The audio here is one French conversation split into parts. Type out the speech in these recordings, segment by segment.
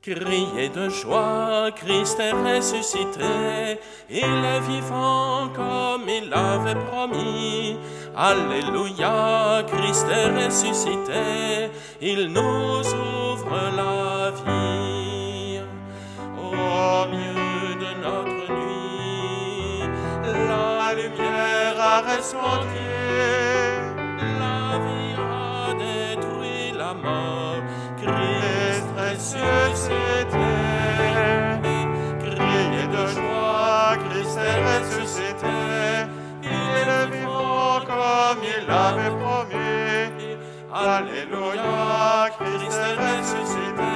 Criez de joie, Christ est ressuscité, il est vivant comme il l'avait promis. Alléluia, Christ est ressuscité, il nous ouvre la vie. Au milieu de notre nuit, la lumière a resplendi, la vie a détruit la mort, Christ ressuscité. Criez de joie, Christ est ressuscité, il est vivant comme il l'avait promis. Alléluia, Christ est ressuscité,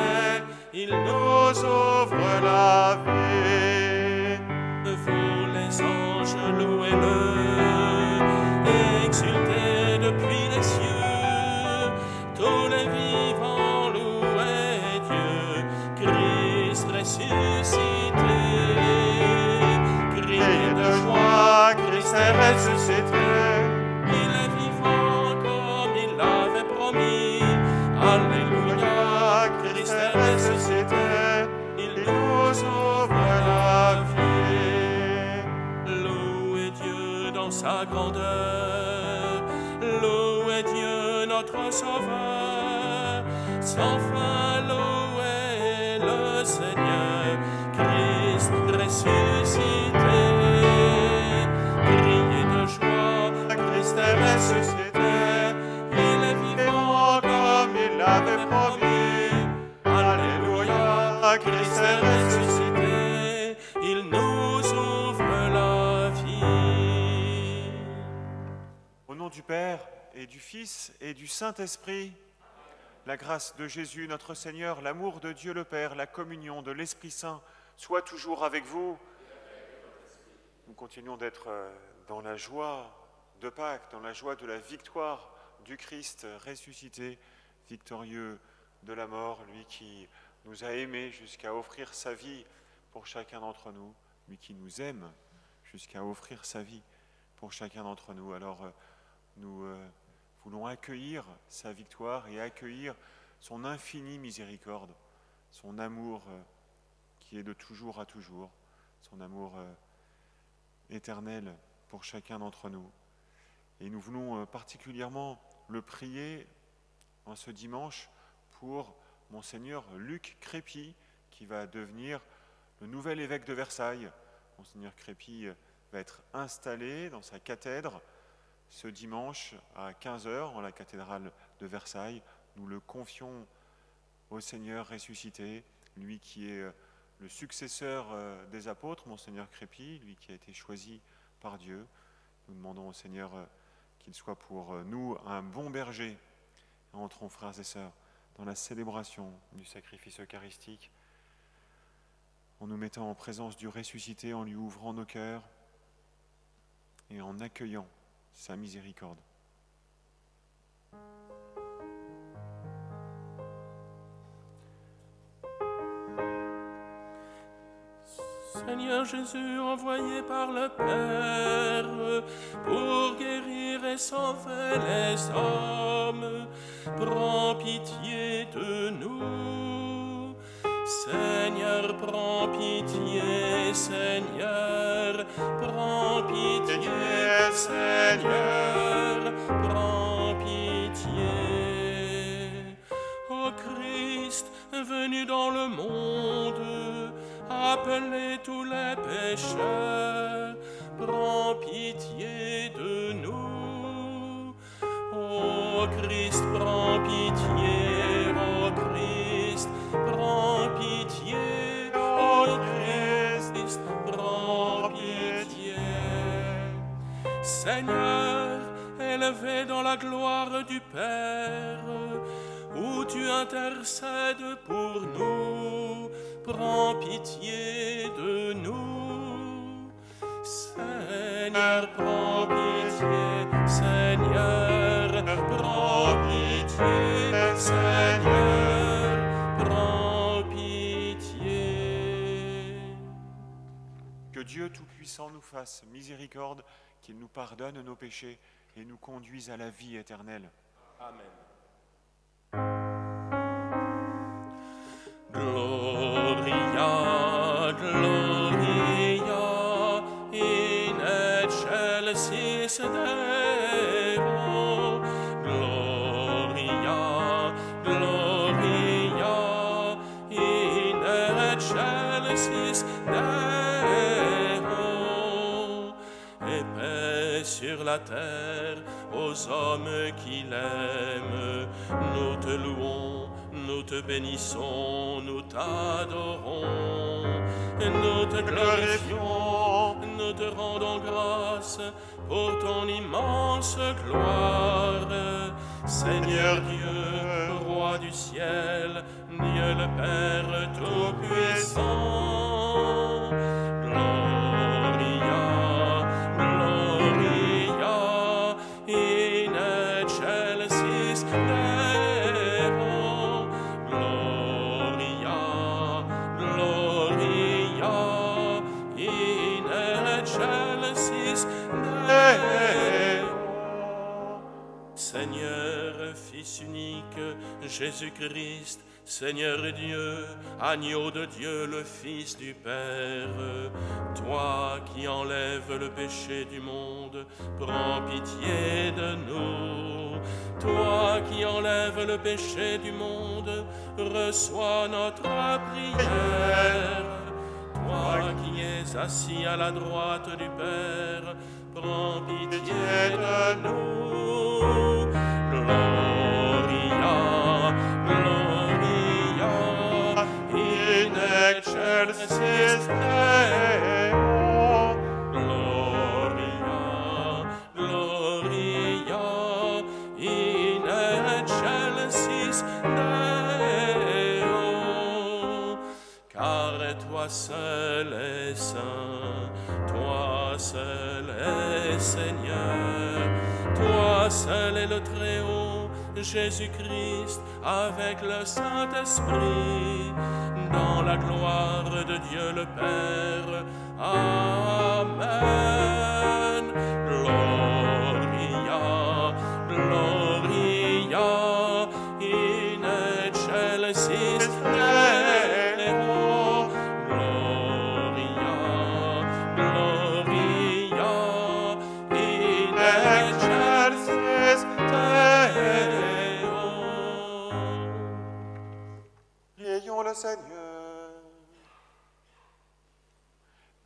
il nous ouvre la vie. Vous les anges, louez-le, exultez depuis les cieux, tous les vivants louez Dieu, Christ ressuscité. Criez de joie, Christ est ressuscité, il est vivant comme il l'avait promis. Alléluia, Christ est ressuscité, il nous ouvre la vie. Louez Dieu dans sa grandeur, louez Dieu notre Sauveur, sans fin louez le Seigneur, Christ ressuscité. Criez de joie, Christ est ressuscité, il est vivant comme il l'avait promis. Alléluia, Christ est ressuscité, il nous ouvre la vie. Au nom du Père et du Fils et du Saint-Esprit, la grâce de Jésus notre Seigneur, l'amour de Dieu le Père, la communion de l'Esprit Saint soit toujours avec vous. Nous continuons d'être dans la joie de Pâques, dans la joie de la victoire du Christ ressuscité, victorieux de la mort, lui qui nous a aimés jusqu'à offrir sa vie pour chacun d'entre nous, lui qui nous aime jusqu'à offrir sa vie pour chacun d'entre nous. Alors nous voulons accueillir sa victoire et accueillir son infinie miséricorde, son amour qui est de toujours à toujours, son amour éternel pour chacun d'entre nous. Et nous voulons particulièrement le prier en ce dimanche pour Monseigneur Luc Crépy, qui va devenir le nouvel évêque de Versailles. Monseigneur Crépy va être installé dans sa cathèdre ce dimanche à 15h en la cathédrale de Versailles. Nous le confions au Seigneur ressuscité, lui qui est le successeur des apôtres, Monseigneur Crépy, lui qui a été choisi par Dieu. Nous demandons au Seigneur qu'il soit pour nous un bon berger. Entrons, frères et sœurs, dans la célébration du sacrifice eucharistique, en nous mettant en présence du ressuscité, en lui ouvrant nos cœurs et en accueillant sa miséricorde. Seigneur Jésus, envoyé par le Père pour guérir et sauver les hommes, prends pitié de nous. Seigneur, prends pitié, Seigneur, prends pitié, Seigneur, prends pitié. Ô Christ, venu dans le monde, appelez tous les pécheurs, prends pitié de nous. Ô Christ, prends pitié, ô Christ, prends pitié, ô Christ, prends pitié. Seigneur, élevé dans la gloire du Père, où tu intercèdes pour nous, prends pitié de nous. Seigneur, prends pitié, Seigneur, prends pitié, Seigneur, prends pitié. Que Dieu Tout-Puissant nous fasse miséricorde, qu'il nous pardonne nos péchés et nous conduise à la vie éternelle. Amen. Gloire exercice des héros. Et paix sur la terre aux hommes qui l'aiment. Nous te louons, nous te bénissons, nous t'adorons. Nous te glorifions, nous te rendons grâce pour ton immense gloire. Seigneur Dieu, roi du ciel, Dieu le Père Tout-Puissant. Gloria, Gloria, in excelsis Deo. Gloria, Gloria, in excelsis Deo. Seigneur, Fils unique, Jésus-Christ, Seigneur Dieu, agneau de Dieu, le Fils du Père, toi qui enlèves le péché du monde, prends pitié de nous. Toi qui enlèves le péché du monde, reçois notre prière. Toi qui es assis à la droite du Père, prends pitié de nous. Gloria, Gloria, in excelsis Deo. Gloria, Gloria, in excelsis Deo. Car toi seul es saint, toi seul es Seigneur, toi seul est le Très-Haut, Jésus-Christ, avec le Saint-Esprit, dans la gloire de Dieu le Père. Amen. Gloria, Gloria, in excelsis Deo. Gloria, Gloria, in excelsis Deo. Prions le Seigneur.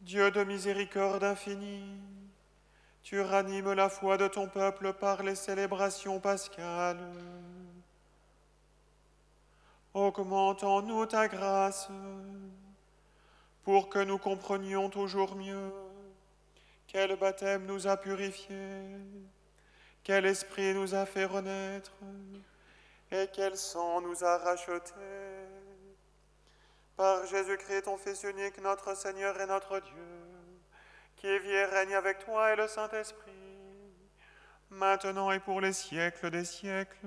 Dieu de miséricorde infinie, tu ranimes la foi de ton peuple par les célébrations pascales. Augmente en nous ta grâce, pour que nous comprenions toujours mieux quel baptême nous a purifiés, quel esprit nous a fait renaître, et quel sang nous a rachetés. Par Jésus-Christ, ton Fils unique, notre Seigneur et notre Dieu, qui vit et règne avec toi et le Saint-Esprit, maintenant et pour les siècles des siècles.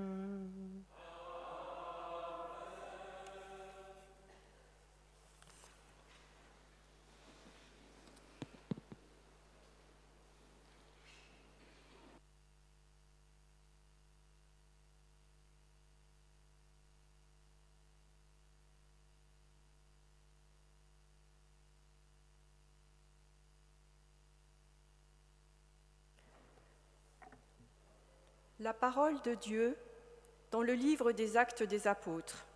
La parole de Dieu dans le livre des Actes des Apôtres.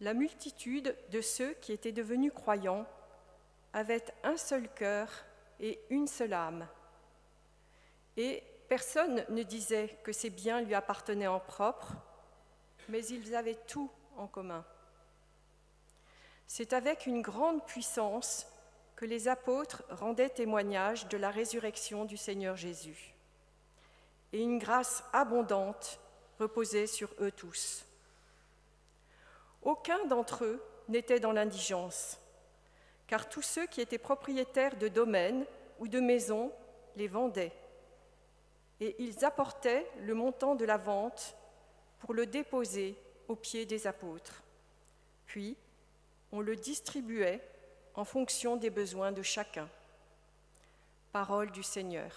La multitude de ceux qui étaient devenus croyants avait un seul cœur et une seule âme. Et personne ne disait que ses biens lui appartenaient en propre, mais ils avaient tout en commun. C'est avec une grande puissance que les apôtres rendaient témoignage de la résurrection du Seigneur Jésus. Et une grâce abondante reposait sur eux tous. Aucun d'entre eux n'était dans l'indigence, car tous ceux qui étaient propriétaires de domaines ou de maisons les vendaient, et ils apportaient le montant de la vente pour le déposer aux pieds des apôtres. Puis, on le distribuait en fonction des besoins de chacun. Parole du Seigneur.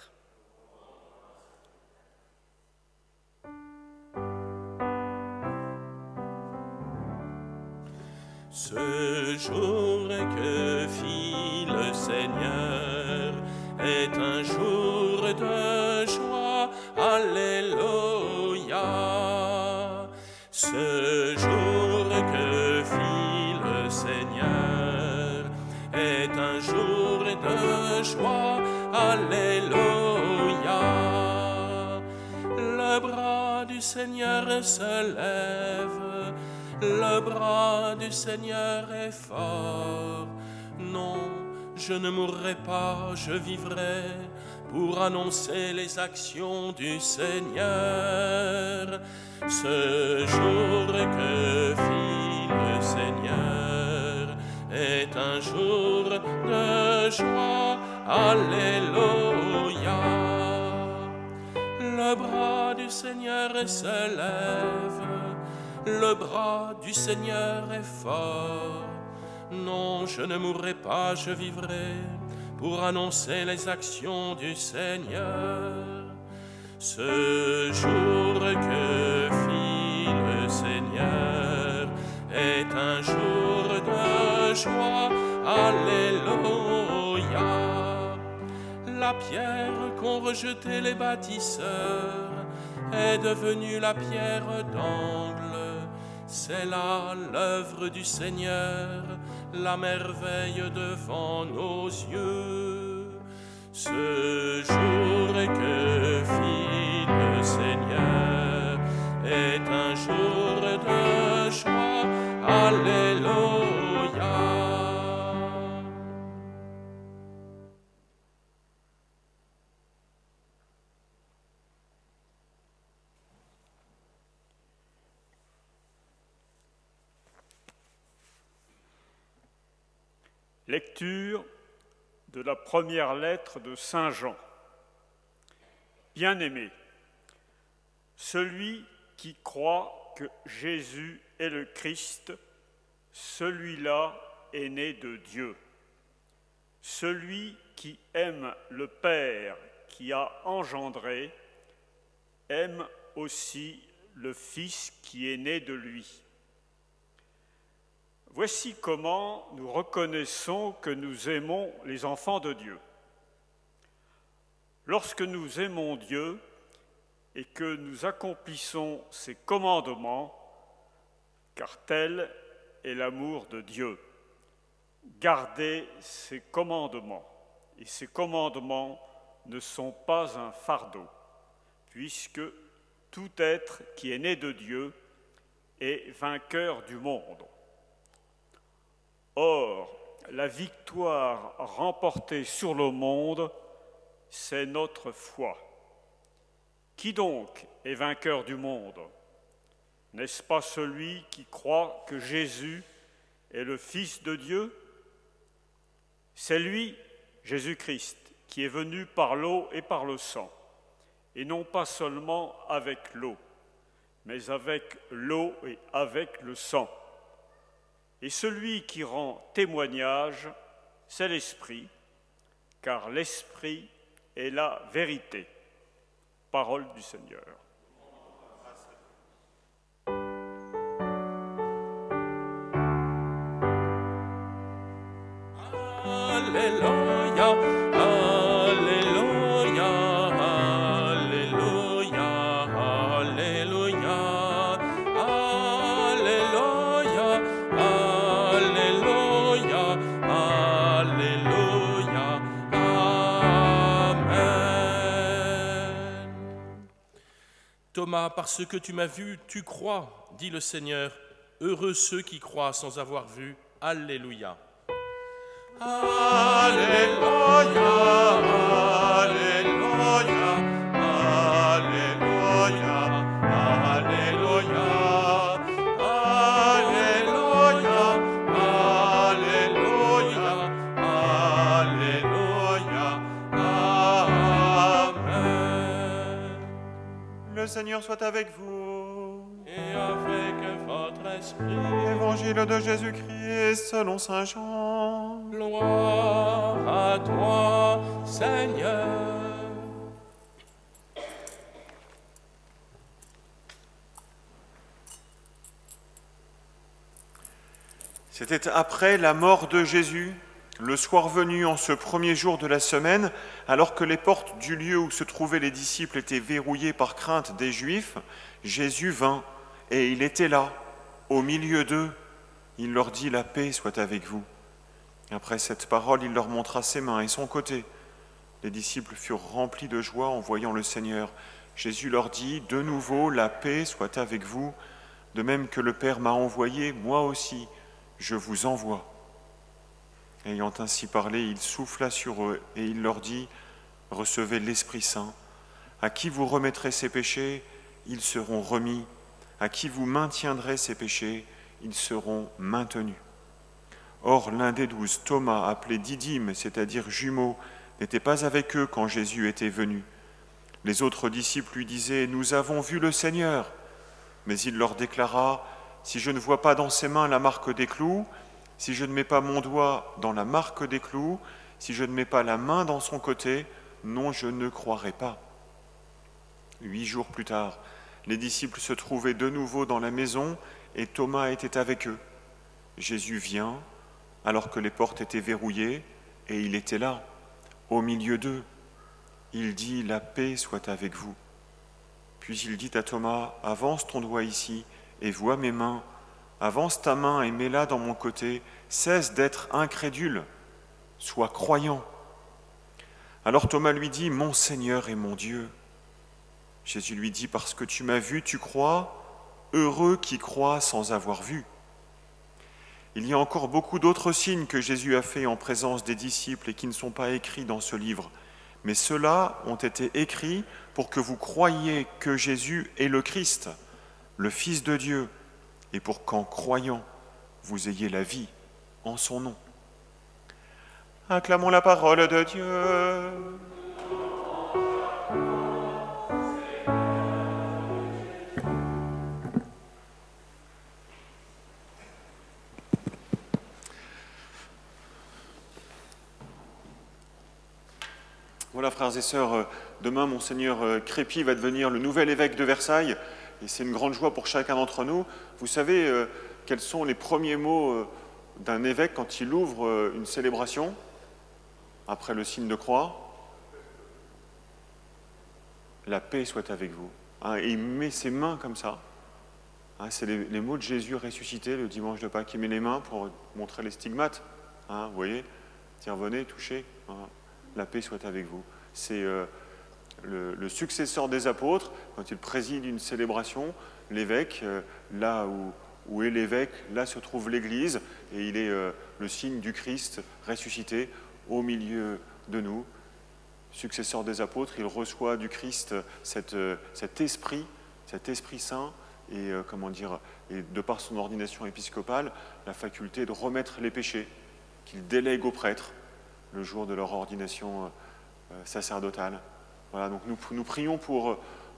Ce jour que fit le Seigneur est un jour de joie, alléluia. Ce jour que fit le Seigneur un jour de joie, alléluia. Le bras du Seigneur se lève, le bras du Seigneur est fort. Non, je ne mourrai pas, je vivrai pour annoncer les actions du Seigneur. Ce jour que fit le Seigneur est un jour de joie, alléluia. Le bras du Seigneur se lève, le bras du Seigneur est fort. Non, je ne mourrai pas, je vivrai pour annoncer les actions du Seigneur. Ce jour que fit le Seigneur est un jour de joie, alléluia. La pierre qu'ont rejetée les bâtisseurs est devenue la pierre d'angle. C'est là l'œuvre du Seigneur, la merveille devant nos yeux. Ce jour que fit le Seigneur est un jour de joie, alléluia. Lecture de la première lettre de Saint Jean. Bien-aimé, celui qui croit que Jésus est le Christ, celui-là est né de Dieu. Celui qui aime le Père qui a engendré, aime aussi le Fils qui est né de lui. Voici comment nous reconnaissons que nous aimons les enfants de Dieu. Lorsque nous aimons Dieu et que nous accomplissons ses commandements, car tel est l'amour de Dieu. Gardez ses commandements, et ces commandements ne sont pas un fardeau, puisque tout être qui est né de Dieu est vainqueur du monde. Or, la victoire remportée sur le monde, c'est notre foi. Qui donc est vainqueur du monde? N'est-ce pas celui qui croit que Jésus est le Fils de Dieu? C'est lui, Jésus-Christ, qui est venu par l'eau et par le sang, et non pas seulement avec l'eau, mais avec l'eau et avec le sang. Et celui qui rend témoignage, c'est l'Esprit, car l'Esprit est la vérité. Parole du Seigneur. Alléluia, alléluia, alléluia, alléluia, alléluia, alléluia, alléluia, amen. Thomas, parce que tu m'as vu, tu crois, dit le Seigneur. Heureux ceux qui croient sans avoir vu. Alléluia. Alléluia, alléluia, alléluia, alléluia, alléluia, alléluia, alléluia, amen. Le Seigneur soit avec vous. Et avec votre esprit. Évangile de Jésus-Christ selon saint Jean. Gloire à toi, Seigneur. C'était après la mort de Jésus, le soir venu en ce premier jour de la semaine, alors que les portes du lieu où se trouvaient les disciples étaient verrouillées par crainte des Juifs, Jésus vint, et il était là, au milieu d'eux. Il leur dit « La paix soit avec vous ». Après cette parole, il leur montra ses mains et son côté. Les disciples furent remplis de joie en voyant le Seigneur. Jésus leur dit, « De nouveau, la paix soit avec vous. De même que le Père m'a envoyé, moi aussi, je vous envoie. » Ayant ainsi parlé, il souffla sur eux et il leur dit, « Recevez l'Esprit Saint. À qui vous remettrez ces péchés, ils seront remis. À qui vous maintiendrez ces péchés, ils seront maintenus. » Or, l'un des 12, Thomas, appelé Didyme, c'est-à-dire jumeau, n'était pas avec eux quand Jésus était venu. Les autres disciples lui disaient, « Nous avons vu le Seigneur. » Mais il leur déclara, « Si je ne vois pas dans ses mains la marque des clous, si je ne mets pas mon doigt dans la marque des clous, si je ne mets pas la main dans son côté, non, je ne croirai pas. » 8 jours plus tard, les disciples se trouvaient de nouveau dans la maison et Thomas était avec eux. Jésus vient, alors que les portes étaient verrouillées, et il était là, au milieu d'eux. Il dit, « La paix soit avec vous. » Puis il dit à Thomas, « Avance ton doigt ici et vois mes mains. Avance ta main et mets-la dans mon côté. Cesse d'être incrédule, sois croyant. » Alors Thomas lui dit, « Mon Seigneur et mon Dieu. » Jésus lui dit, « Parce que tu m'as vu, tu crois. Heureux qui croient sans avoir vu. » Il y a encore beaucoup d'autres signes que Jésus a faits en présence des disciples et qui ne sont pas écrits dans ce livre. Mais ceux-là ont été écrits pour que vous croyiez que Jésus est le Christ, le Fils de Dieu, et pour qu'en croyant, vous ayez la vie en son nom. Acclamons la parole de Dieu. Voilà, frères et sœurs, demain, Monseigneur Crépy va devenir le nouvel évêque de Versailles, et c'est une grande joie pour chacun d'entre nous. Vous savez quels sont les premiers mots d'un évêque quand il ouvre une célébration, après le signe de croix? La paix soit avec vous. Et il met ses mains comme ça. C'est les mots de Jésus ressuscité le dimanche de Pâques. Il met les mains pour montrer les stigmates. Vous voyez, tiens, venez, touchez. La paix soit avec vous. C'est le successeur des apôtres, quand il préside une célébration, l'évêque, là où est l'évêque, là se trouve l'Église, et il est le signe du Christ ressuscité au milieu de nous. Successeur des apôtres, il reçoit du Christ cet Esprit Saint, et et de par son ordination épiscopale, la faculté de remettre les péchés qu'il délègue aux prêtres le jour de leur ordination sacerdotale. Voilà, donc nous prions pour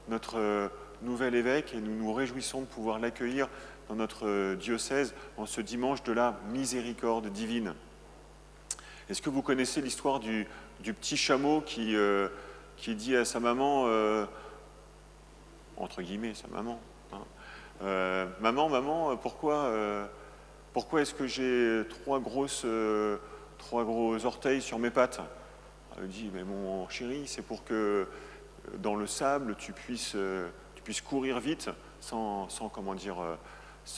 notre nouvel évêque et nous nous réjouissons de pouvoir l'accueillir dans notre diocèse en ce dimanche de la miséricorde divine. Est-ce que vous connaissez l'histoire du petit chameau qui dit à sa maman, entre guillemets, sa maman, Maman, pourquoi est-ce que j'ai trois gros orteils sur mes pattes? Elle dit, mais mon chéri, c'est pour que dans le sable, tu puisses courir vite sans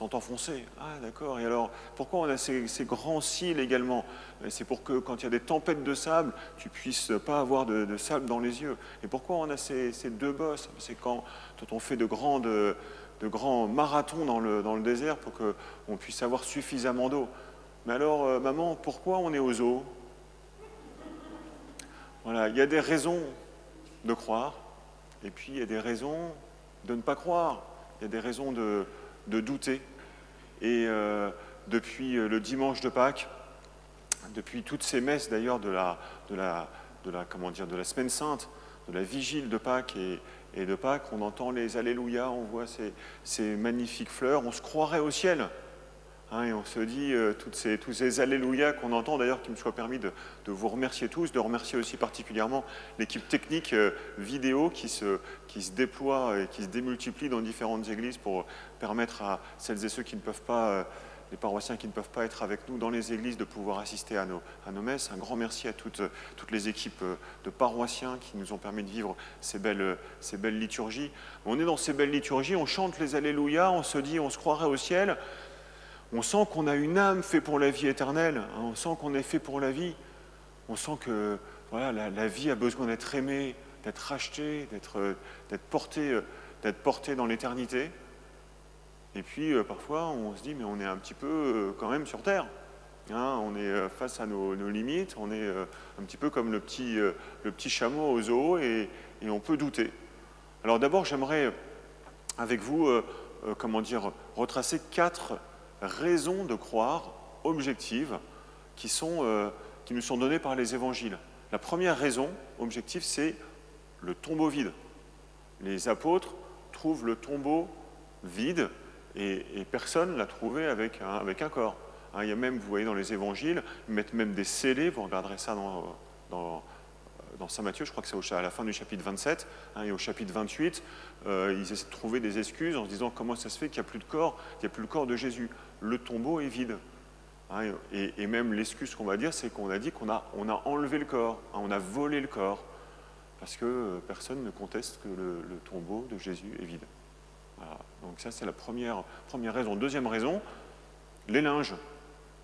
t'enfoncer. Ah, d'accord. Et alors, pourquoi on a ces grands cils également? C'est pour que quand il y a des tempêtes de sable, tu puisses pas avoir de sable dans les yeux. Et pourquoi on a ces deux bosses? C'est quand on fait de grands marathons dans le désert pour qu'on puisse avoir suffisamment d'eau. Mais alors, maman, pourquoi on est au zoo? Voilà, il y a des raisons de croire, et puis il y a des raisons de ne pas croire. Il y a des raisons de douter. Et depuis le dimanche de Pâques, depuis toutes ces messes d'ailleurs de la semaine sainte, de la vigile de Pâques et de Pâques, on entend les Alléluia, on voit ces magnifiques fleurs, on se croirait au ciel. Et on se dit, tous ces Alléluia qu'on entend, d'ailleurs, qu'il me soit permis de vous remercier tous, de remercier aussi particulièrement l'équipe technique vidéo qui se déploie et qui se démultiplie dans différentes églises pour permettre à celles et ceux qui ne peuvent pas, les paroissiens qui ne peuvent pas être avec nous dans les églises, de pouvoir assister à nos messes. Un grand merci à toutes les équipes de paroissiens qui nous ont permis de vivre ces belles liturgies. On est dans ces belles liturgies, on chante les Alléluia, on se dit, on se croirait au ciel. On sent qu'on a une âme faite pour la vie éternelle, hein, on sent qu'on est fait pour la vie, on sent que voilà, la vie a besoin d'être aimée, d'être rachetée, d'être portée dans l'éternité. Et puis parfois on se dit mais on est un petit peu quand même sur terre, hein, on est face à nos limites, on est un petit peu comme le petit chameau au zoo et on peut douter. Alors d'abord j'aimerais avec vous retracer 4 raisons de croire objectives qui nous sont données par les évangiles. La première raison objective, c'est le tombeau vide. Les apôtres trouvent le tombeau vide et personne ne l'a trouvé avec un corps. Hein, il y a même, vous voyez dans les évangiles, ils mettent même des scellés, vous regarderez ça dans Saint Matthieu, je crois que c'est à la fin du chapitre 27, hein, et au chapitre 28, ils essaient de trouver des excuses en se disant comment ça se fait qu'il n'y a plus de corps, qu'il n'y a plus le corps de Jésus. Le tombeau est vide. Hein, et même l'excuse qu'on va dire, c'est qu'on a dit qu'on a enlevé le corps, hein, on a volé le corps, parce que personne ne conteste que le tombeau de Jésus est vide. Voilà. Donc ça, c'est la première raison. Deuxième raison, les linges.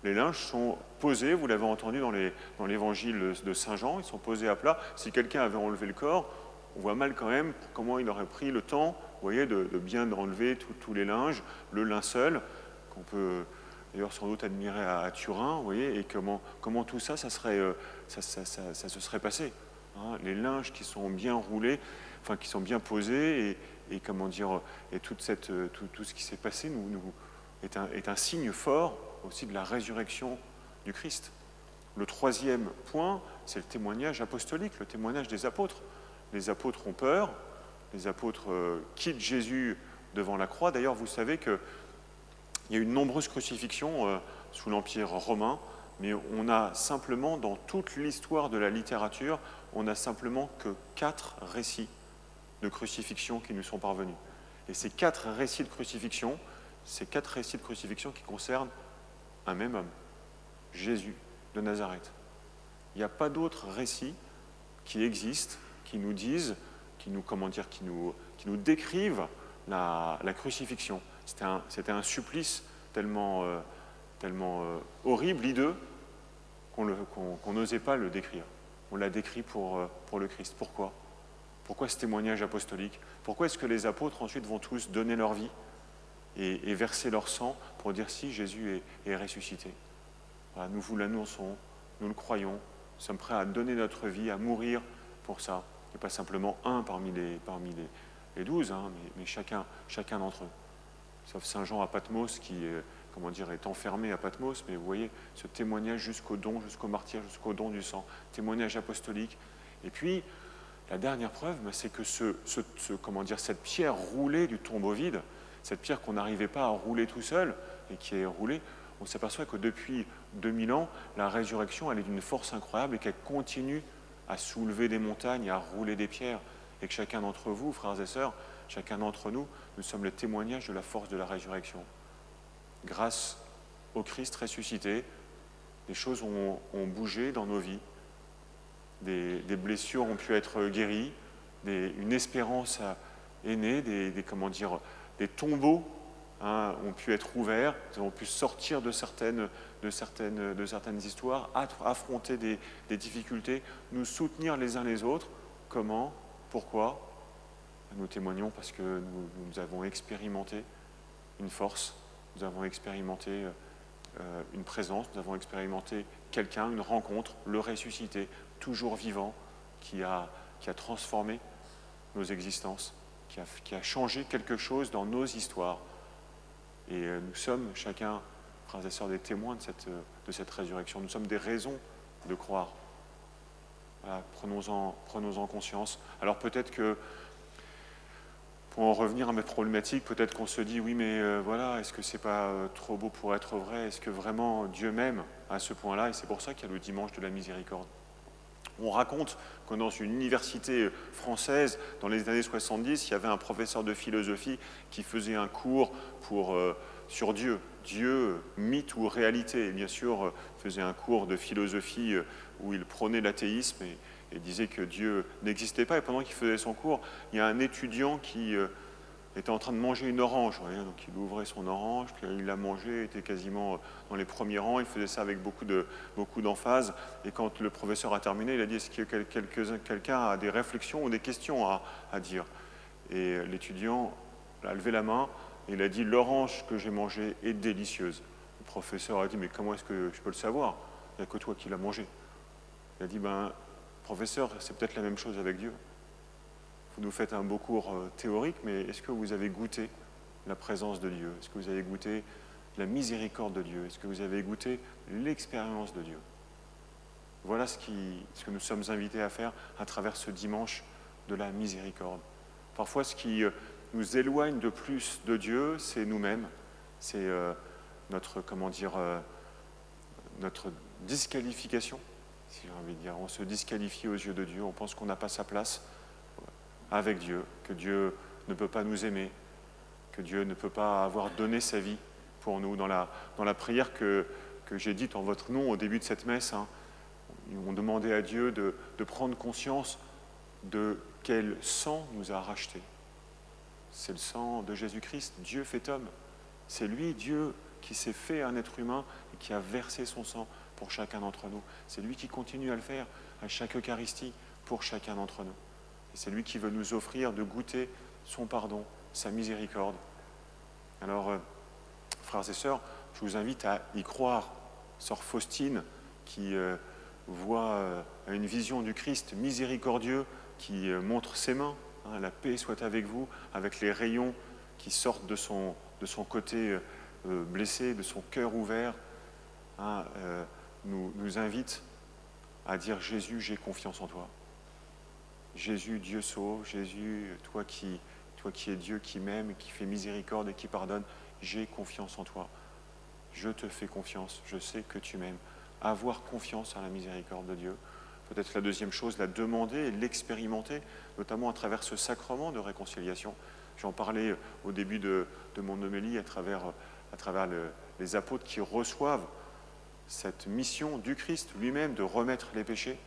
Les linges sont posés, vous l'avez entendu dans l'évangile de Saint Jean, ils sont posés à plat. Si quelqu'un avait enlevé le corps, on voit mal quand même comment il aurait pris le temps, vous voyez, de bien enlever tous les linges, le linceul, qu'on peut d'ailleurs sans doute admirer à Turin, vous voyez, et comment tout ça, ça se serait passé. Hein, les linges qui sont bien roulés, enfin qui sont bien posés, et comment dire, et tout ce qui s'est passé est un signe fort aussi de la résurrection du Christ. Le troisième point, c'est le témoignage apostolique, le témoignage des apôtres. Les apôtres ont peur, les apôtres quittent Jésus devant la croix. D'ailleurs, vous savez qu'il y a eu de nombreuses crucifixions sous l'Empire romain, mais on a simplement, dans toute l'histoire de la littérature, on n'a simplement que 4 récits de crucifixion qui nous sont parvenus. Et ces 4 récits de crucifixion, qui concernent un même homme, Jésus de Nazareth. Il n'y a pas d'autres récits qui existent, qui nous disent, qui nous décrivent la crucifixion. C'était un supplice tellement horrible, hideux, qu'on n'osait pas le décrire. On l'a décrit pour le Christ. Pourquoi ? Pourquoi ce témoignage apostolique ? Pourquoi est-ce que les apôtres ensuite vont tous donner leur vie et verser leur sang pour dire si Jésus est ressuscité. Voilà, nous vous l'annonçons, nous le croyons, nous sommes prêts à donner notre vie, à mourir pour ça. Et pas simplement un parmi les 12, hein, mais chacun d'entre eux. Sauf Saint Jean à Patmos qui est enfermé à Patmos, mais vous voyez ce témoignage jusqu'au don, jusqu'au martyre, jusqu'au don du sang, témoignage apostolique. Et puis, la dernière preuve, c'est que cette pierre roulée du tombeau vide, cette pierre qu'on n'arrivait pas à rouler tout seul et qui est roulée, on s'aperçoit que depuis 2000 ans, la résurrection, elle est d'une force incroyable et qu'elle continue à soulever des montagnes, à rouler des pierres. Et que chacun d'entre vous, frères et sœurs, chacun d'entre nous, nous sommes le témoignage de la force de la résurrection. Grâce au Christ ressuscité, des choses ont bougé dans nos vies, des blessures ont pu être guéries, une espérance est née, des tombeaux ont pu être ouverts, nous avons pu sortir de certaines histoires, affronter des difficultés, nous soutenir les uns les autres. Comment ? Pourquoi ? Nous témoignons parce que nous avons expérimenté une force, nous avons expérimenté une présence, nous avons expérimenté quelqu'un, une rencontre, le ressuscité, toujours vivant, qui a transformé nos existences, qui a changé quelque chose dans nos histoires. Et nous sommes chacun, frères et sœurs, des témoins de cette résurrection. Nous sommes des raisons de croire. Voilà, prenons-en conscience. Alors peut-être que, pour en revenir à mes problématiques, peut-être qu'on se dit, oui, mais voilà, est-ce que c'est pas trop beau pour être vrai ? Est-ce que vraiment Dieu m'aime à ce point-là ? Et c'est pour ça qu'il y a le dimanche de la miséricorde. On raconte que dans une université française, dans les années 70, il y avait un professeur de philosophie qui faisait un cours sur Dieu. Dieu, mythe ou réalité. Et bien sûr, faisait un cours de philosophie où il prônait l'athéisme et disait que Dieu n'existait pas. Et pendant qu'il faisait son cours, il y a un étudiant qui était en train de manger une orange. Vous voyez, donc il ouvrait son orange, puis il l'a mangée, était quasiment dans les premiers rangs, il faisait ça avec beaucoup d'emphase. Et quand le professeur a terminé, il a dit, est-ce que quelqu'un a des réflexions ou des questions à dire? Et l'étudiant a levé la main et il a dit, l'orange que j'ai mangée est délicieuse. Le professeur a dit, mais comment est-ce que je peux le savoir? Il n'y a que toi qui l'as mangée. Il a dit, professeur, c'est peut-être la même chose avec Dieu. Vous nous faites un beau cours théorique, mais est-ce que vous avez goûté la présence de Dieu? Est-ce que vous avez goûté la miséricorde de Dieu? Est-ce que vous avez goûté l'expérience de Dieu? Voilà ce que nous sommes invités à faire à travers ce dimanche de la miséricorde. Parfois, ce qui nous éloigne de plus de Dieu, c'est nous-mêmes, c'est notre disqualification, si j'ai envie de dire. On se disqualifie aux yeux de Dieu, on pense qu'on n'a pas sa place avec Dieu, que Dieu ne peut pas nous aimer, que Dieu ne peut pas avoir donné sa vie pour nous. Dans la prière que j'ai dite en votre nom au début de cette messe, on demandait à Dieu de prendre conscience de quel sang nous a rachetés. C'est le sang de Jésus-Christ, Dieu fait homme. C'est lui, Dieu, qui s'est fait un être humain et qui a versé son sang pour chacun d'entre nous. C'est lui qui continue à le faire à chaque Eucharistie pour chacun d'entre nous. Et c'est lui qui veut nous offrir de goûter son pardon, sa miséricorde. Alors, frères et sœurs, je vous invite à y croire. Sœur Faustine, qui voit une vision du Christ miséricordieux, qui montre ses mains, la paix soit avec vous, avec les rayons qui sortent de son côté blessé, de son cœur ouvert, nous invite à dire « Jésus, j'ai confiance en toi ». Jésus, Dieu sauve, Jésus, toi qui es Dieu, qui m'aime, qui fait miséricorde et qui pardonne, j'ai confiance en toi. Je te fais confiance, je sais que tu m'aimes. Avoir confiance en la miséricorde de Dieu. Peut-être la deuxième chose, la demander et l'expérimenter, notamment à travers ce sacrement de réconciliation. J'en parlais au début de mon homélie à travers les apôtres qui reçoivent cette mission du Christ lui-même de remettre les péchés.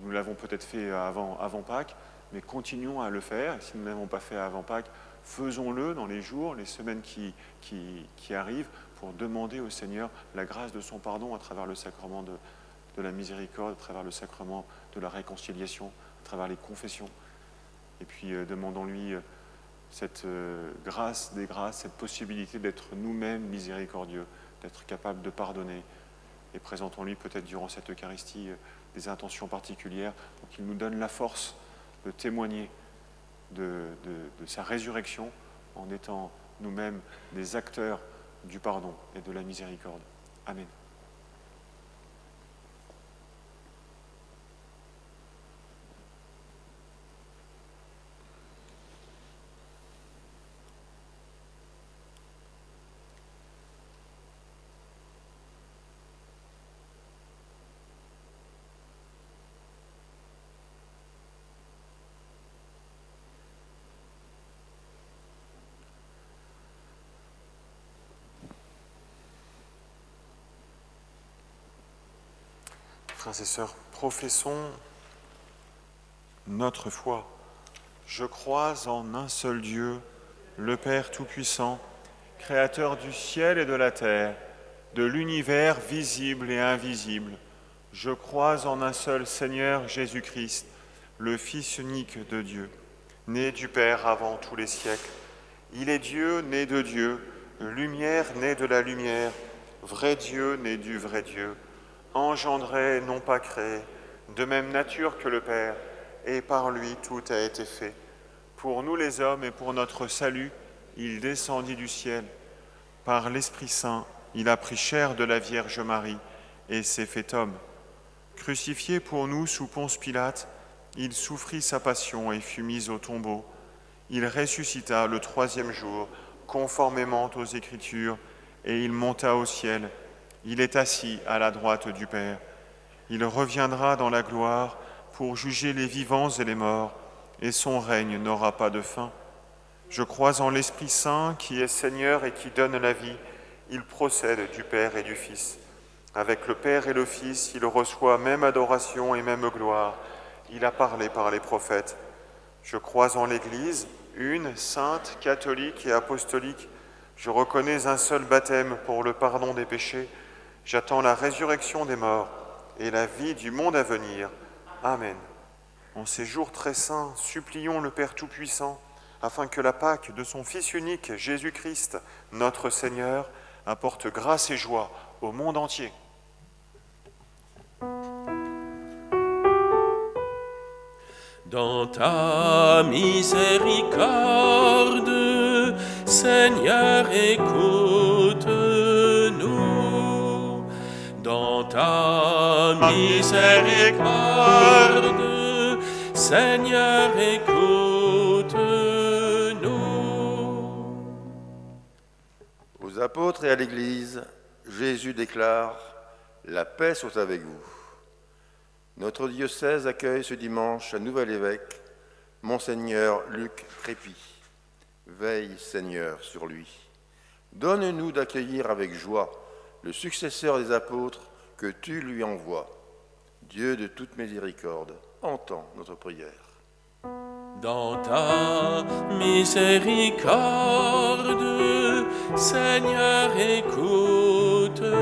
Nous l'avons peut-être fait avant Pâques, mais continuons à le faire. Et si nous ne l'avons pas fait avant Pâques, faisons-le dans les jours, les semaines qui arrivent, pour demander au Seigneur la grâce de son pardon à travers le sacrement de la miséricorde, à travers le sacrement de la réconciliation, à travers les confessions. Et puis demandons-lui cette grâce des grâces, cette possibilité d'être nous-mêmes miséricordieux, d'être capable de pardonner. Et présentons-lui peut-être durant cette Eucharistie des intentions particulières pour qu'il nous donne la force de témoigner de sa résurrection en étant nous-mêmes des acteurs du pardon et de la miséricorde. Amen. Frères et sœurs, professons notre foi. Je crois en un seul Dieu, le Père Tout-Puissant, Créateur du ciel et de la terre, de l'univers visible et invisible. Je crois en un seul Seigneur Jésus-Christ, le Fils unique de Dieu, né du Père avant tous les siècles. Il est Dieu, né de Dieu, lumière, né de la lumière, vrai Dieu, né du vrai Dieu, engendré, non pas créé, de même nature que le Père, et par lui tout a été fait. Pour nous les hommes et pour notre salut, il descendit du ciel. Par l'Esprit Saint, il a pris chair de la Vierge Marie et s'est fait homme. Crucifié pour nous sous Ponce Pilate, il souffrit sa passion et fut mis au tombeau. Il ressuscita le 3e jour, conformément aux Écritures, et il monta au ciel. Il est assis à la droite du Père. Il reviendra dans la gloire pour juger les vivants et les morts, et son règne n'aura pas de fin. Je crois en l'Esprit Saint qui est Seigneur et qui donne la vie. Il procède du Père et du Fils. Avec le Père et le Fils, il reçoit même adoration et même gloire. Il a parlé par les prophètes. Je crois en l'Église, une, sainte, catholique et apostolique. Je reconnais un seul baptême pour le pardon des péchés. J'attends la résurrection des morts et la vie du monde à venir. Amen. En ces jours très saints, supplions le Père Tout-Puissant, afin que la Pâque de son Fils unique, Jésus-Christ, notre Seigneur, apporte grâce et joie au monde entier. Dans ta miséricorde, Seigneur, écoute-nous. Dans ta miséricorde, Seigneur, écoute-nous. Aux apôtres et à l'Église, Jésus déclare « La paix soit avec vous ». Notre diocèse accueille ce dimanche un nouvel évêque, Monseigneur Luc Crépy. Veille, Seigneur, sur lui. Donne-nous d'accueillir avec joie le successeur des apôtres que tu lui envoies. Dieu de toute miséricorde, entends notre prière. Dans ta miséricorde, Seigneur, écoute-nous.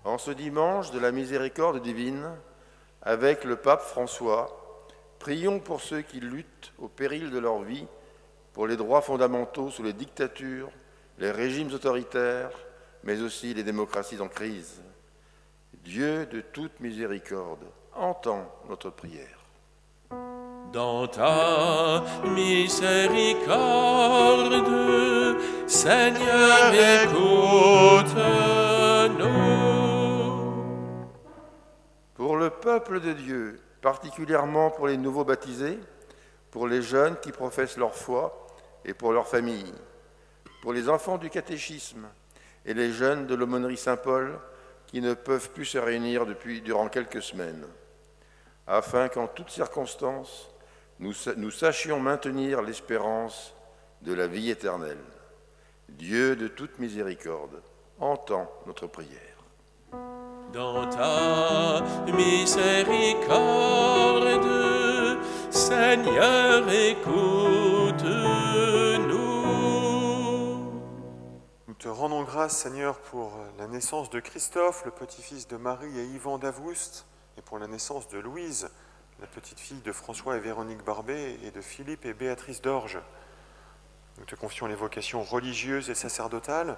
En ce dimanche de la miséricorde divine, avec le pape François, prions pour ceux qui luttent au péril de leur vie pour les droits fondamentaux sous les dictatures, les régimes autoritaires, mais aussi les démocraties en crise. Dieu de toute miséricorde, entends notre prière. Dans ta miséricorde, Seigneur, écoute-nous. Pour le peuple de Dieu, particulièrement pour les nouveaux baptisés, pour les jeunes qui professent leur foi et pour leurs familles, pour les enfants du catéchisme et les jeunes de l'aumônerie Saint-Paul qui ne peuvent plus se réunir durant quelques semaines, afin qu'en toutes circonstances, nous sachions maintenir l'espérance de la vie éternelle. Dieu de toute miséricorde, entends notre prière. Dans ta miséricorde, Seigneur, écoute-nous. Nous te rendons grâce, Seigneur, pour la naissance de Christophe, le petit-fils de Marie et Yvan d'Avoust, et pour la naissance de Louise, la petite-fille de François et Véronique Barbet, et de Philippe et Béatrice d'Orge. Nous te confions les vocations religieuses et sacerdotales.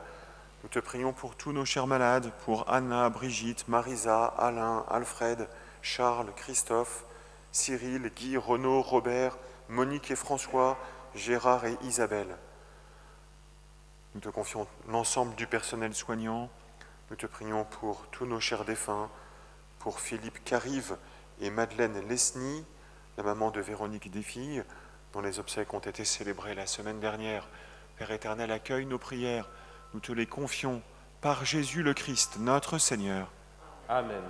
Nous te prions pour tous nos chers malades, pour Anna, Brigitte, Marisa, Alain, Alfred, Charles, Christophe, Cyril, Guy, Renaud, Robert, Monique et François, Gérard et Isabelle. Nous te confions l'ensemble du personnel soignant. Nous te prions pour tous nos chers défunts, pour Philippe Carive et Madeleine Lesny, la maman de Véronique Desfilles, dont les obsèques ont été célébrées la semaine dernière. Père éternel, accueille nos prières. Nous te les confions par Jésus le Christ, notre Seigneur. Amen.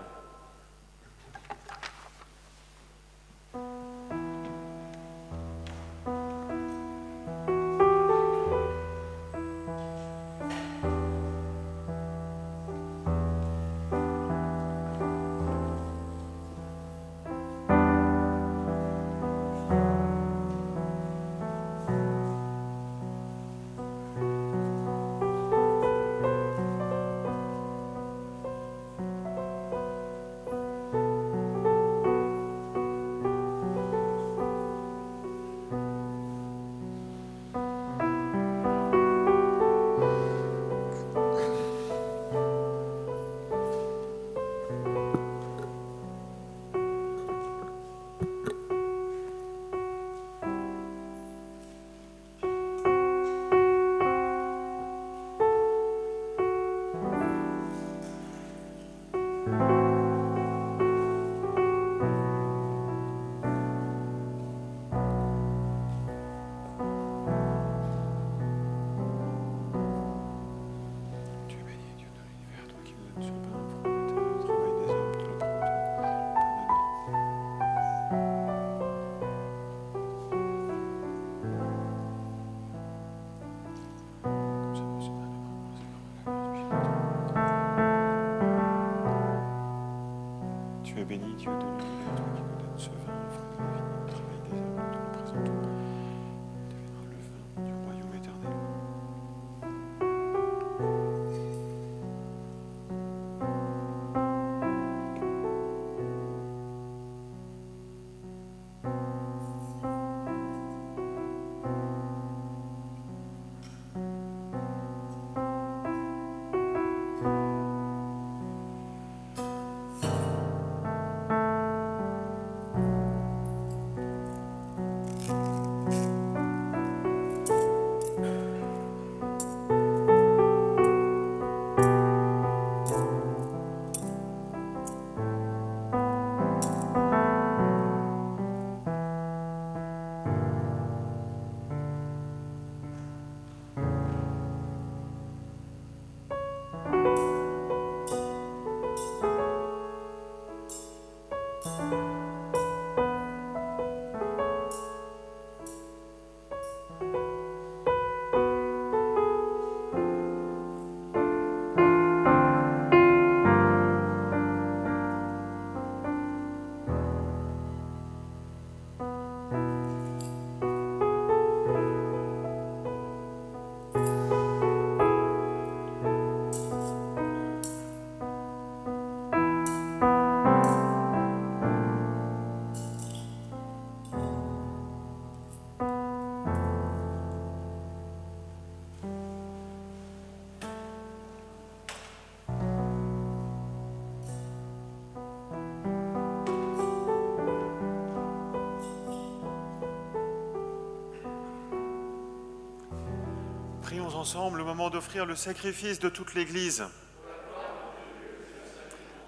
Prions ensemble le moment d'offrir le sacrifice de toute l'Église.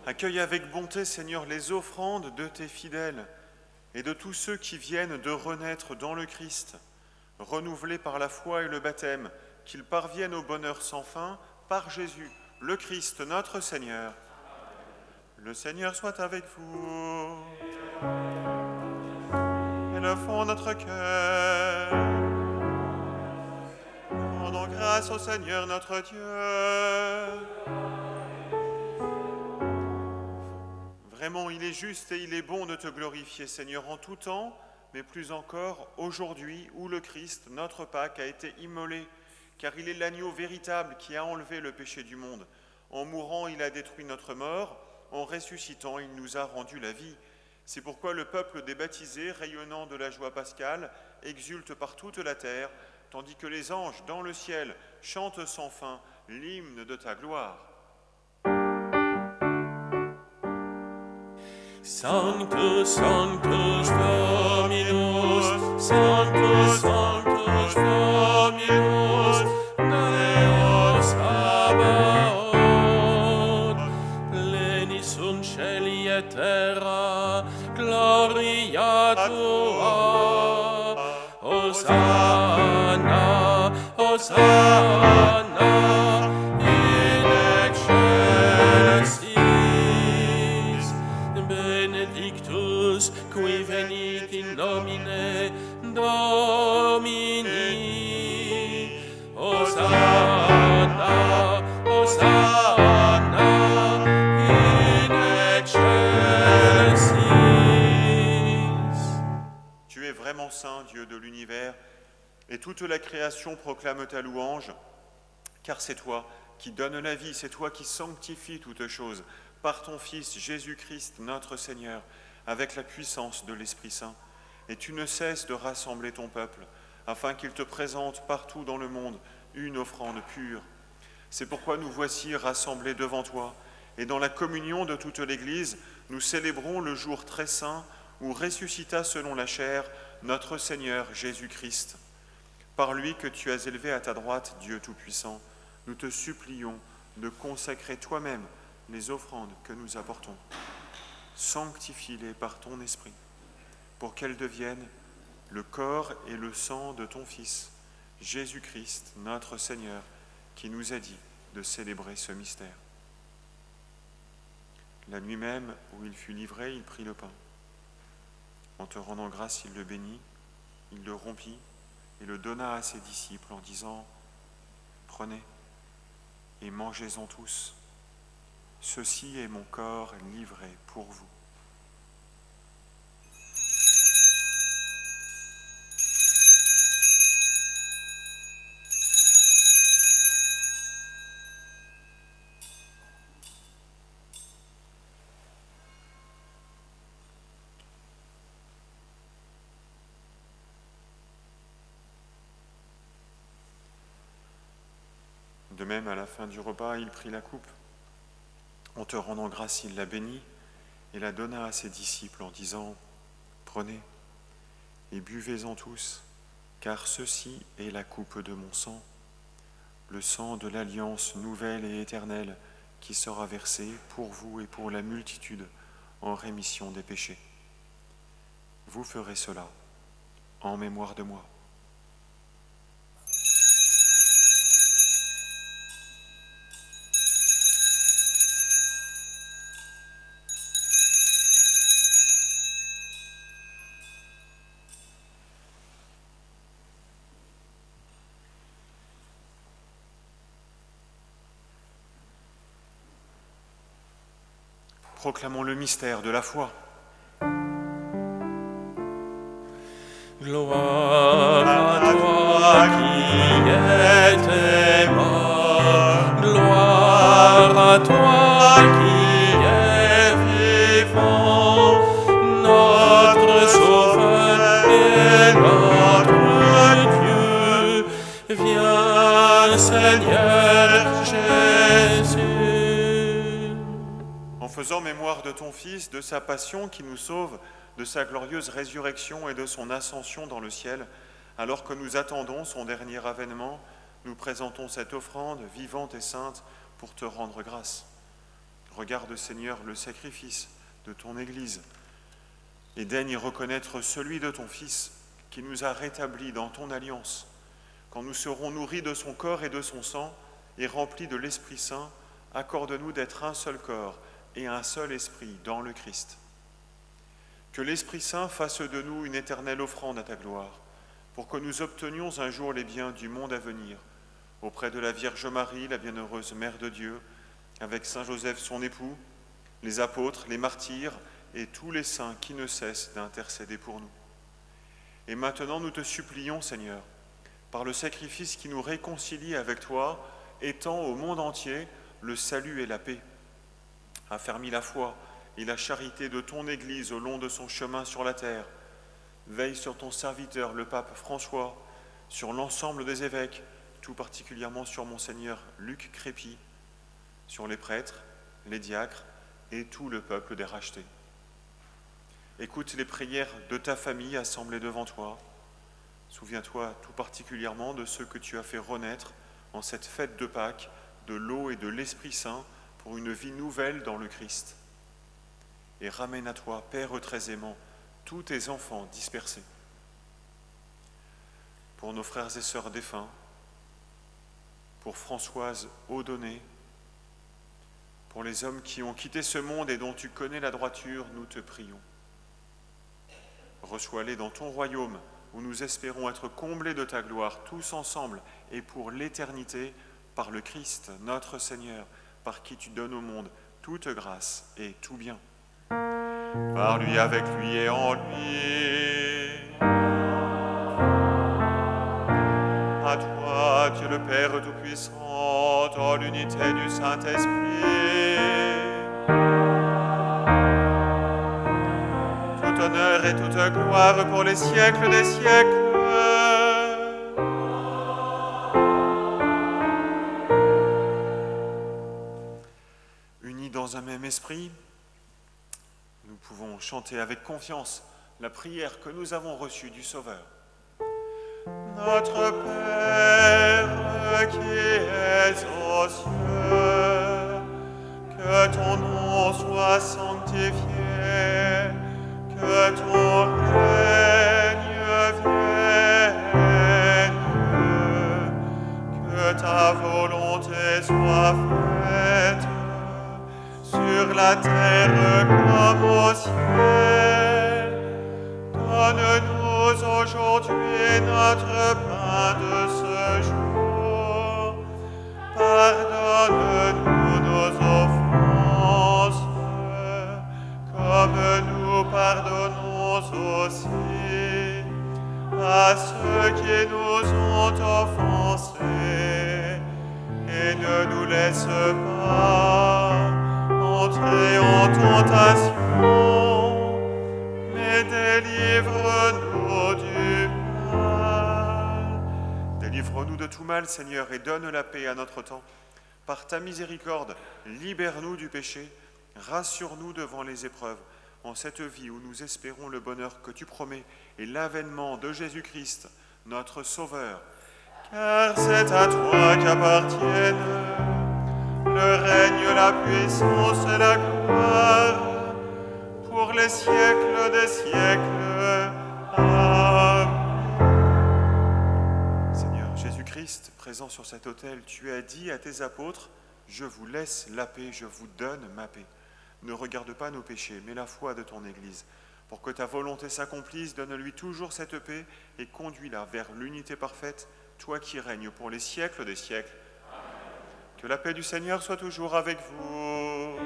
Accueille avec bonté, Seigneur, les offrandes de tes fidèles et de tous ceux qui viennent de renaître dans le Christ, renouvelés par la foi et le baptême, qu'ils parviennent au bonheur sans fin par Jésus, le Christ, notre Seigneur. Le Seigneur soit avec vous. Élevons notre cœur. Rendons grâce au Seigneur notre Dieu. Vraiment, il est juste et il est bon de te glorifier, Seigneur, en tout temps, mais plus encore aujourd'hui où le Christ, notre Pâque, a été immolé, car il est l'agneau véritable qui a enlevé le péché du monde. En mourant, il a détruit notre mort, en ressuscitant, il nous a rendu la vie. C'est pourquoi le peuple des baptisés, rayonnant de la joie pascale, exulte par toute la terre, tandis que les anges dans le ciel chantent sans fin l'hymne de ta gloire. Sanctus, Sanctus Dominus, Sanctus, Sanctus Dominus, Deus Sabaoth, pleni sunt cieli et terra, gloria tua, Hosanna, Hosanna, in excelsis, benedictus qui venit in nomine Domini, Hosanna, Hosanna, in excelsis. Tu es vraiment saint, Dieu de l'univers, et toute la création proclame ta louange, car c'est toi qui donnes la vie, c'est toi qui sanctifies toutes choses, par ton Fils Jésus-Christ, notre Seigneur, avec la puissance de l'Esprit Saint. Et tu ne cesses de rassembler ton peuple, afin qu'il te présente partout dans le monde une offrande pure. C'est pourquoi nous voici rassemblés devant toi, et dans la communion de toute l'Église, nous célébrons le jour très saint où ressuscita selon la chair notre Seigneur Jésus-Christ. Par lui que tu as élevé à ta droite, Dieu Tout-Puissant, nous te supplions de consacrer toi-même les offrandes que nous apportons. Sanctifie-les par ton esprit, pour qu'elles deviennent le corps et le sang de ton Fils, Jésus-Christ, notre Seigneur, qui nous a dit de célébrer ce mystère. La nuit même où il fut livré, il prit le pain. En te rendant grâce, il le bénit, il le rompit et le donna à ses disciples en disant « Prenez et mangez-en tous. Ceci est mon corps livré pour vous. » De même, à la fin du repas, il prit la coupe. En te rendant grâce, il la bénit et la donna à ses disciples en disant « Prenez et buvez-en tous, car ceci est la coupe de mon sang, le sang de l'alliance nouvelle et éternelle qui sera versé pour vous et pour la multitude en rémission des péchés. Vous ferez cela en mémoire de moi. » Proclamons le mystère de la foi. Gloire à toi qui étais mort, gloire à toi qui es vivant, notre Sauveur et notre Dieu. Viens, Seigneur Jésus. En faisant mémoire de ton Fils, de sa passion qui nous sauve, de sa glorieuse résurrection et de son ascension dans le ciel, alors que nous attendons son dernier avènement, nous présentons cette offrande vivante et sainte pour te rendre grâce. Regarde, Seigneur, le sacrifice de ton Église et daigne y reconnaître celui de ton Fils qui nous a rétablis dans ton alliance. Quand nous serons nourris de son corps et de son sang et remplis de l'Esprit Saint, accorde-nous d'être un seul corps et un seul esprit dans le Christ. Que l'Esprit Saint fasse de nous une éternelle offrande à ta gloire, pour que nous obtenions un jour les biens du monde à venir, auprès de la Vierge Marie, la bienheureuse Mère de Dieu, avec Saint Joseph son époux, les apôtres, les martyrs et tous les saints qui ne cessent d'intercéder pour nous. Et maintenant nous te supplions, Seigneur, par le sacrifice qui nous réconcilie avec toi, étends au monde entier le salut et la paix. Affermis la foi et la charité de ton Église au long de son chemin sur la terre. Veille sur ton serviteur, le pape François, sur l'ensemble des évêques, tout particulièrement sur Monseigneur Luc Crépy, sur les prêtres, les diacres et tout le peuple des rachetés. Écoute les prières de ta famille assemblée devant toi. Souviens-toi tout particulièrement de ceux que tu as fait renaître en cette fête de Pâques, de l'eau et de l'Esprit Saint, pour une vie nouvelle dans le Christ. Et ramène à toi, Père très aimant, tous tes enfants dispersés. Pour nos frères et sœurs défunts, pour Françoise Audonné, pour les hommes qui ont quitté ce monde et dont tu connais la droiture, nous te prions. Reçois-les dans ton royaume, où nous espérons être comblés de ta gloire, tous ensemble, et pour l'éternité, par le Christ, notre Seigneur, par qui tu donnes au monde toute grâce et tout bien. Par lui, avec lui et en lui. À toi, Dieu le Père Tout-Puissant, dans l'unité du Saint-Esprit, tout honneur et toute gloire pour les siècles des siècles. Unis dans un même esprit, nous pouvons chanter avec confiance la prière que nous avons reçue du Sauveur. Notre Père qui es aux cieux, que ton nom soit sanctifié, que ton règne vienne, que ta volonté soit faite sur la terre comme au ciel. Donne-nous aujourd'hui notre pain de ce jour. Pardonne-nous nos offenses, comme nous pardonnons aussi à ceux qui nous ont offensés. Et ne nous laisse pas entrer en tentation, mais délivre-nous du mal. Délivre-nous de tout mal, Seigneur, et donne la paix à notre temps. Par ta miséricorde, libère-nous du péché, rassure-nous devant les épreuves, en cette vie où nous espérons le bonheur que tu promets et l'avènement de Jésus-Christ, notre Sauveur. Car c'est à toi qu'appartiennent le règne, la puissance et la gloire, pour les siècles des siècles. Amen. Seigneur Jésus-Christ, présent sur cet autel, tu as dit à tes apôtres, « Je vous laisse la paix, je vous donne ma paix. Ne regarde pas nos péchés, mais la foi de ton Église. Pour que ta volonté s'accomplisse, donne-lui toujours cette paix et conduis-la vers l'unité parfaite, toi qui règnes pour les siècles des siècles. » Que la paix du Seigneur soit toujours avec vous.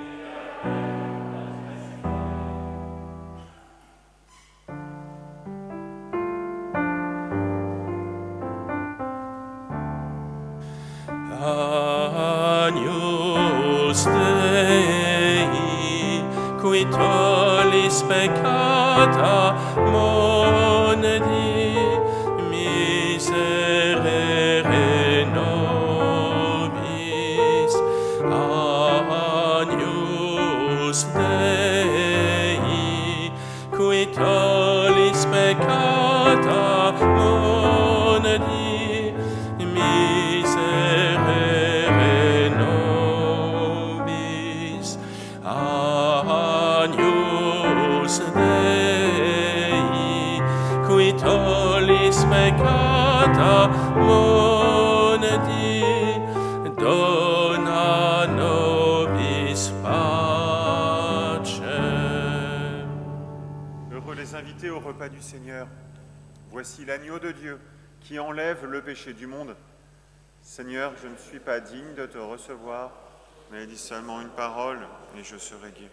Agnus Dei, qui tollis peccata mondi, miserere nobis. Agnus Dei, qui tollis peccata mondi, miserere invité au repas du Seigneur. Voici l'agneau de Dieu qui enlève le péché du monde. Seigneur, je ne suis pas digne de te recevoir, mais dis seulement une parole et je serai guéri.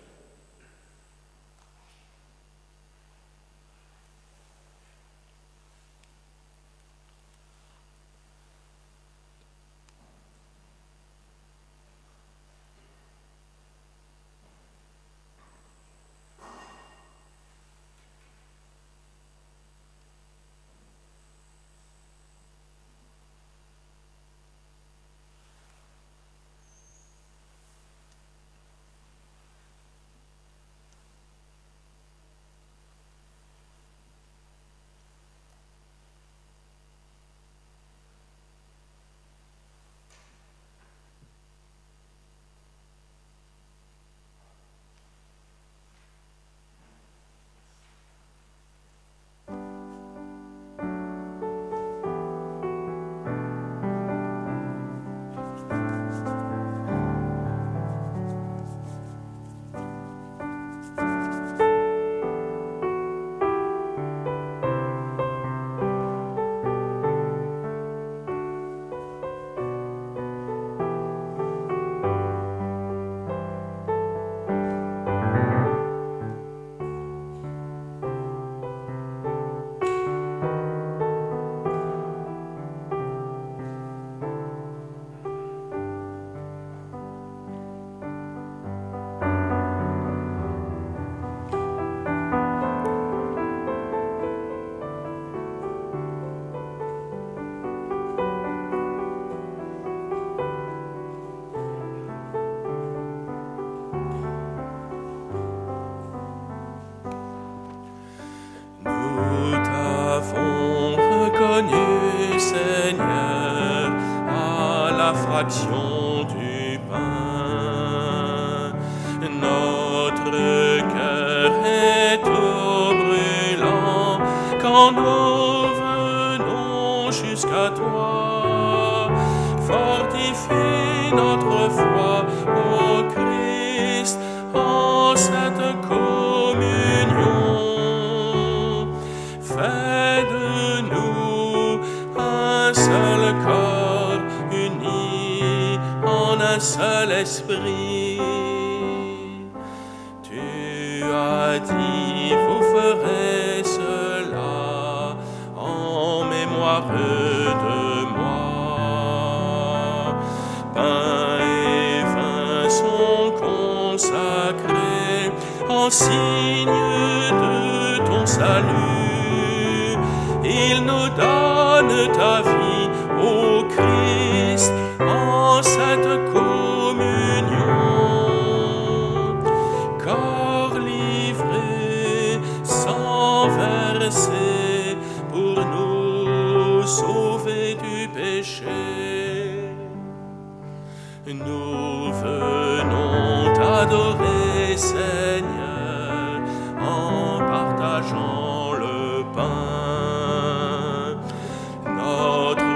Seigneur, à la fraction du pain. Notre cœur est tout brûlant quand nous venons jusqu'à toi. Fortifie notre foi, ô Christ, en cette communion. Fais de nous un seul corps uni en un seul esprit. Tu as dit, vous ferez cela en mémoire de moi. Pain et vin sont consacrés en signe de ton salut. Il nous donne ta vie, ô Christ, en cette communion. Corps livré, sang versé, pour nous sauver du péché. Nous venons t'adorer, Seigneur, en partageant le pain. Notre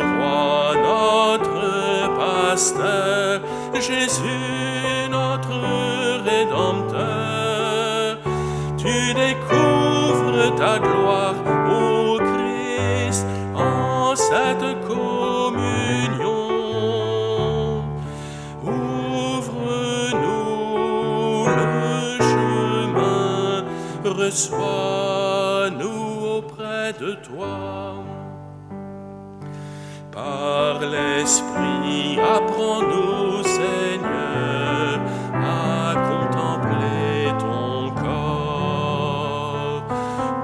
roi, notre pasteur, Jésus, notre Rédempteur, tu découvres ta gloire, ô Christ, en cette communion. Ouvre-nous le chemin, reçois-nous auprès de toi. Par l'Esprit, apprends-nous, Seigneur, à contempler ton corps.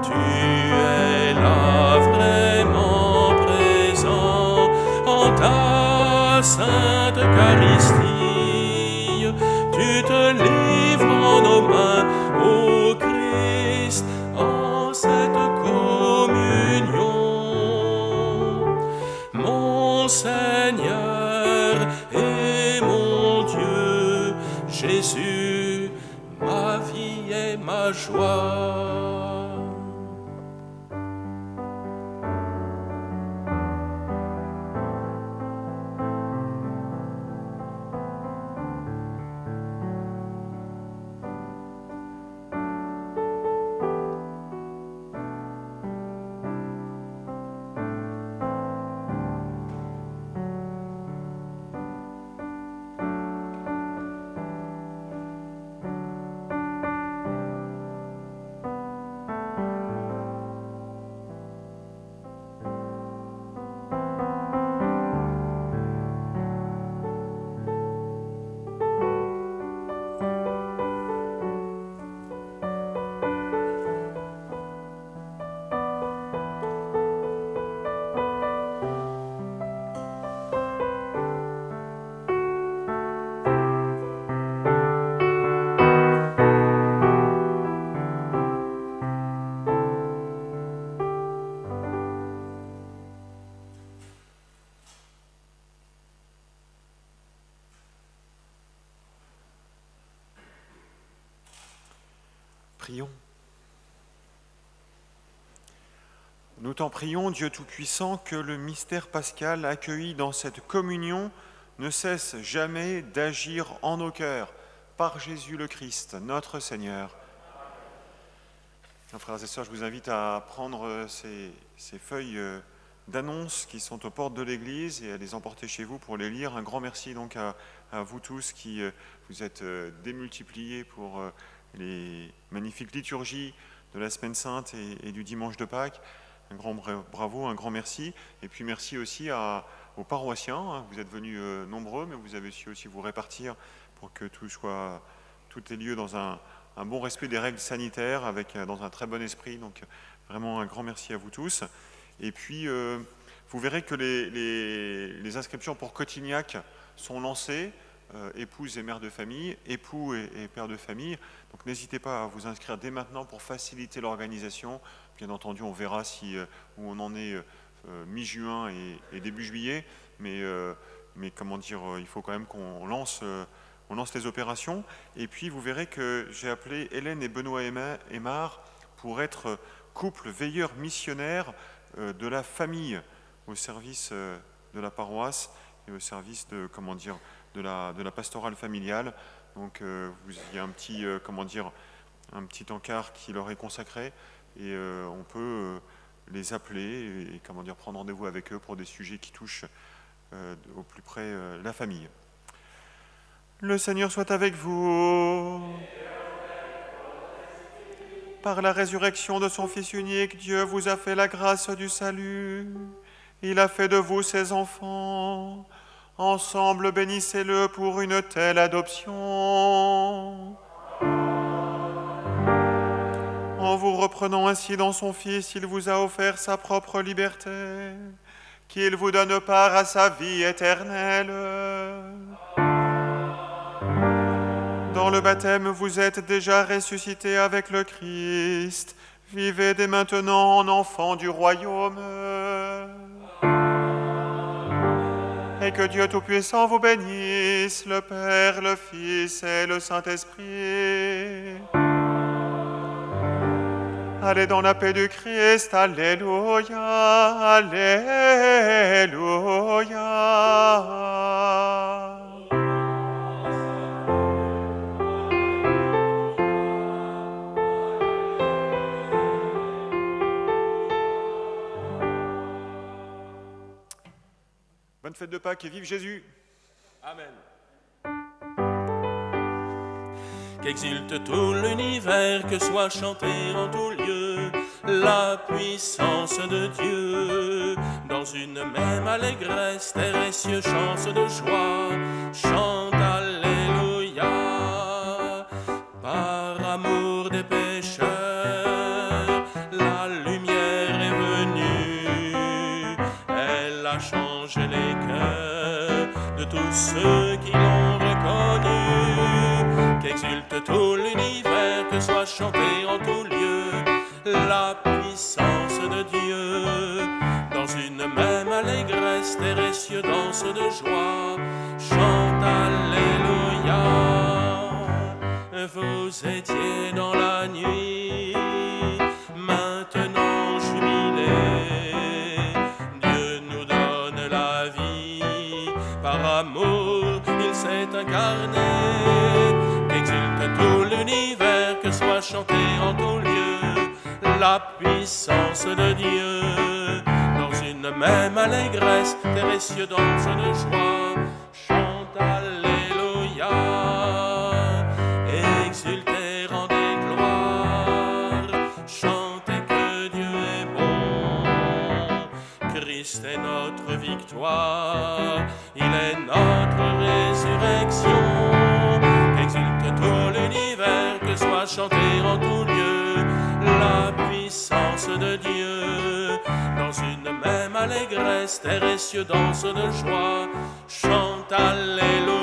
Tu es là vraiment présent en ta sainte Eucharistie. Tu te livres en nos mains, ô Christ, en cette communion. Mon Seigneur et mon Dieu, Jésus, ma vie et ma joie. Prions. Nous t'en prions, Dieu Tout-Puissant, que le mystère pascal accueilli dans cette communion ne cesse jamais d'agir en nos cœurs, par Jésus le Christ, notre Seigneur. Frères et sœurs, je vous invite à prendre ces feuilles d'annonces qui sont aux portes de l'Église et à les emporter chez vous pour les lire. Un grand merci donc à vous tous qui vous êtes démultipliés pour les magnifiques liturgies de la Semaine Sainte et du Dimanche de Pâques. Un grand bravo, un grand merci. Et puis merci aussi aux paroissiens. Vous êtes venus nombreux, mais vous avez su aussi vous répartir pour que tout ait lieu dans un bon respect des règles sanitaires, dans un très bon esprit. Donc vraiment un grand merci à vous tous. Et puis vous verrez que les inscriptions pour Cotignac sont lancées, épouses et mères de famille, époux et pères de famille. Donc n'hésitez pas à vous inscrire dès maintenant pour faciliter l'organisation. Bien entendu, on verra où on en est mi-juin et début juillet, mais comment dire, il faut quand même qu'on lance les opérations. Et puis vous verrez que j'ai appelé Hélène et Benoît Aymar pour être couple veilleur missionnaire de la famille au service de la paroisse et au service de la pastorale familiale. Donc il y a un petit encart qui leur est consacré et on peut les appeler et prendre rendez-vous avec eux pour des sujets qui touchent au plus près la famille. Le Seigneur soit avec vous. Par la résurrection de son Fils unique, Dieu vous a fait la grâce du salut. Il a fait de vous ses enfants. Ensemble, bénissez-le pour une telle adoption. En vous reprenant ainsi dans son Fils, il vous a offert sa propre liberté, qu'il vous donne part à sa vie éternelle. Dans le baptême, vous êtes déjà ressuscités avec le Christ. Vivez dès maintenant en enfants du royaume. Et que Dieu Tout-Puissant vous bénisse, le Père, le Fils et le Saint-Esprit. Allez dans la paix du Christ. Alléluia, Alléluia. Bonne fête de Pâques et vive Jésus. Amen. Qu'exulte tout l'univers, que soit chanté en tout lieu la puissance de Dieu. Dans une même allégresse, terre et cieux chantent de joie, chante Alléluia. Par amour des pécheurs, la lumière est venue. Elle a changé les cœurs de tous ceux qui l'ont reconnu. Qu'exulte tout l'univers, que soit chanté en tout lieu la puissance de Dieu. Dans une même allégresse, terre et cieux dansent de joie, chante Alléluia. Vous étiez dans la nuit, maintenant jubilez. Dieu nous donne la vie, par amour il s'est incarné. Qu'exulte tout l'univers, que soit chanté en tout lieu la puissance de Dieu. Dans une même allégresse, terre et cieux dansent de joie, chante Alléluia. Exultez, rendez gloire, chantez que Dieu est bon. Christ est notre victoire, il est notre résurrection. Qu'exulte tout l'univers, que soit chanté en tout lieu la puissance de Dieu. Dans une même allégresse, terre et cieux dansent de joie, chante Alléluia.